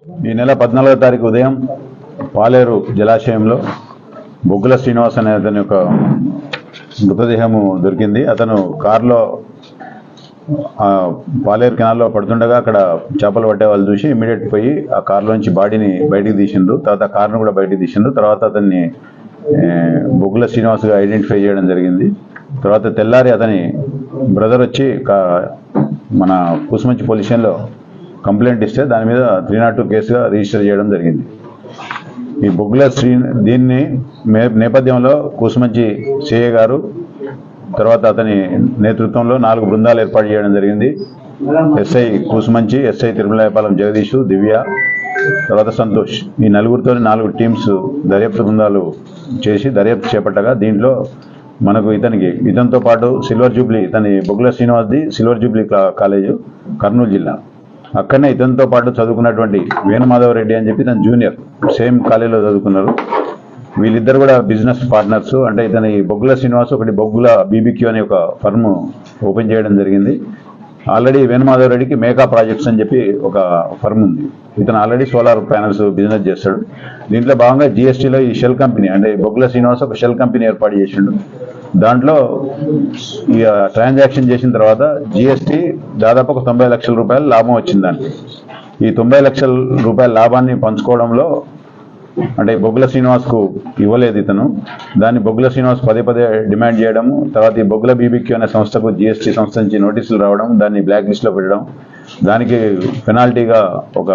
ఈ నెల 14వ తారీఖు ఉదయం పాలేరు జలాశయంలో బొగ్గుల శ్రీనివాస్ అనే అతని యొక్క మృతదేహము దొరికింది. అతను కారులో పాలేరు కెనాల్లో పడుతుండగా అక్కడ చేపలు పట్టే వాళ్ళు చూసి ఇమీడియట్ పోయి ఆ కారులోంచి బాడీని బయటికి తీసిండ్రు. తర్వాత కారును కూడా బయటికి తీసిండ్రు. తర్వాత అతన్ని బొగ్గుల శ్రీనివాస్గా ఐడెంటిఫై చేయడం జరిగింది. తర్వాత తెల్లారి అతని బ్రదర్ వచ్చి మన కూసుమంచి పోలీస్ స్టేషన్లో కంప్లైంట్ ఇస్తే దాని మీద 302 కేసుగా రిజిస్టర్ చేయడం జరిగింది. ఈ బొగ్గుల దీన్ని నేపథ్యంలో కూసుమంచి సిఐ గారు తర్వాత అతని నేతృత్వంలో 4 బృందాలు ఏర్పాటు చేయడం జరిగింది. ఎస్ఐ కూసుమంచి, ఎస్ఐ తిరుమలపాలెం జగదీష్, దివ్య, తర్వాత సంతోష్, ఈ నలుగురితో 4 టీమ్స్ దర్యాప్తు బృందాలు చేసి దర్యాప్తు చేపట్టగా దీంట్లో మనకు ఇతనితో పాటు సిల్వర్ జూబ్లీ, బొగ్గుల శ్రీనివాస్ది సిల్వర్ జూబ్లీ కాలేజు కర్నూలు జిల్లా, అక్కడనే ఇతనితో పాటు చదువుకున్నటువంటి వేణుమాధవరెడ్డి అని చెప్పి తన జూనియర్ సేమ్ కాలేజీలో చదువుకున్నారు. వీళ్ళిద్దరు కూడా బిజినెస్ పార్ట్నర్స్. అంటే ఇతని బొగ్గుల శ్రీనివాస్ ఒకటి బొగ్గుల బీబీక్యూ అనే ఒక ఫర్మ్ ఓపెన్ చేయడం జరిగింది. ఆల్రెడీ వేణుమాధవరెడ్డికి మేకా ప్రాజెక్ట్స్ అని చెప్పి ఒక ఫర్మ్ ఉంది. ఇతను ఆల్రెడీ సోలార్ ప్యానల్స్ బిజినెస్ చేస్తాడు. దీంట్లో భాగంగా జిఎస్టీలో ఈ షెల్ కంపెనీ అంటే బొగ్గుల శ్రీనివాస్ ఒక షెల్ కంపెనీ ఏర్పాటు చేసిండు. దాంట్లో ఈ ట్రాన్సాక్షన్ చేసిన తర్వాత జిఎస్టీ దాదాపు ఒక 90 లక్షల రూపాయలు లాభం వచ్చింది. దానికి ఈ 90 లక్షల రూపాయల లాభాన్ని పంచుకోవడంలో అంటే బొగ్గుల శ్రీనివాస్కు ఇవ్వలేదు ఇతను. దాన్ని బొగ్గుల శ్రీనివాస్ పదే డిమాండ్ చేయడము, తర్వాత ఈ బొగ్గుల బీబీక్యూ అనే సంస్థకు జిఎస్టీ సంస్థ నుంచి నోటీసులు రావడం, దాన్ని బ్లాక్ లిస్ట్లో పెట్టడం, దానికి పెనాల్టీగా ఒక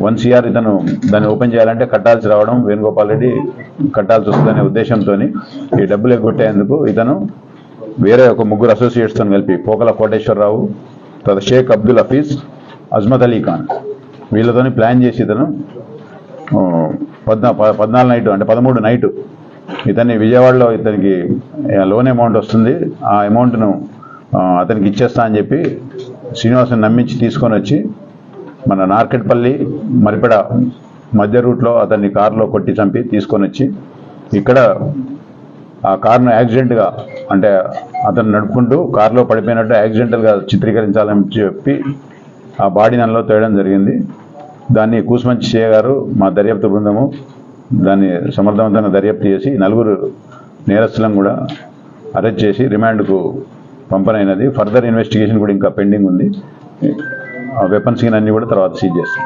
1 CR ఇతను దాన్ని ఓపెన్ చేయాలంటే కట్టాల్సి రావడం, వేణుగోపాల్ రెడ్డి కట్టాల్సి వస్తుందనే ఉద్దేశంతో ఈ డబ్బులు ఎగ్గొట్టేందుకు ఇతను వేరే ఒక 3 అసోసియేట్స్తో కలిపి పోకల కోటేశ్వరరావు, తర్వాత షేక్ అబ్దుల్ హఫీజ్, అజ్మత్ అలీ ఖాన్ వీళ్ళతోని ప్లాన్ చేసి ఇతను 14 నైటు అంటే 13 నైటు ఇతన్ని విజయవాడలో ఇతనికి లోన్ అమౌంట్ వస్తుంది, ఆ అమౌంట్ను అతనికి ఇచ్చేస్తా అని చెప్పి శ్రీనివాసుని నమ్మించి తీసుకొని వచ్చి మన నార్కెట్పల్లి మరిపెడ మధ్య రూట్లో అతన్ని కారులో కొట్టి చంపి తీసుకొని వచ్చి ఇక్కడ ఆ కారును యాక్సిడెంట్గా అంటే అతను నడుపుకుంటూ కారులో పడిపోయినట్టు యాక్సిడెంటల్గా చిత్రీకరించాలని చెప్పి ఆ బాడీని అందులో తేయడం జరిగింది. దాన్ని కూసుమంచి సిఐ గారు మా దర్యాప్తు బృందము దాన్ని సమర్థవంతంగా దర్యాప్తు చేసి 4 నేరస్తులను కూడా అరెస్ట్ చేసి రిమాండ్కు పంపనైనది. ఫర్దర్ ఇన్వెస్టిగేషన్ కూడా ఇంకా పెండింగ్ ఉంది. ఆ వెపన్స్ అన్నీ కూడా తర్వాత సీజ్ చేస్తాం.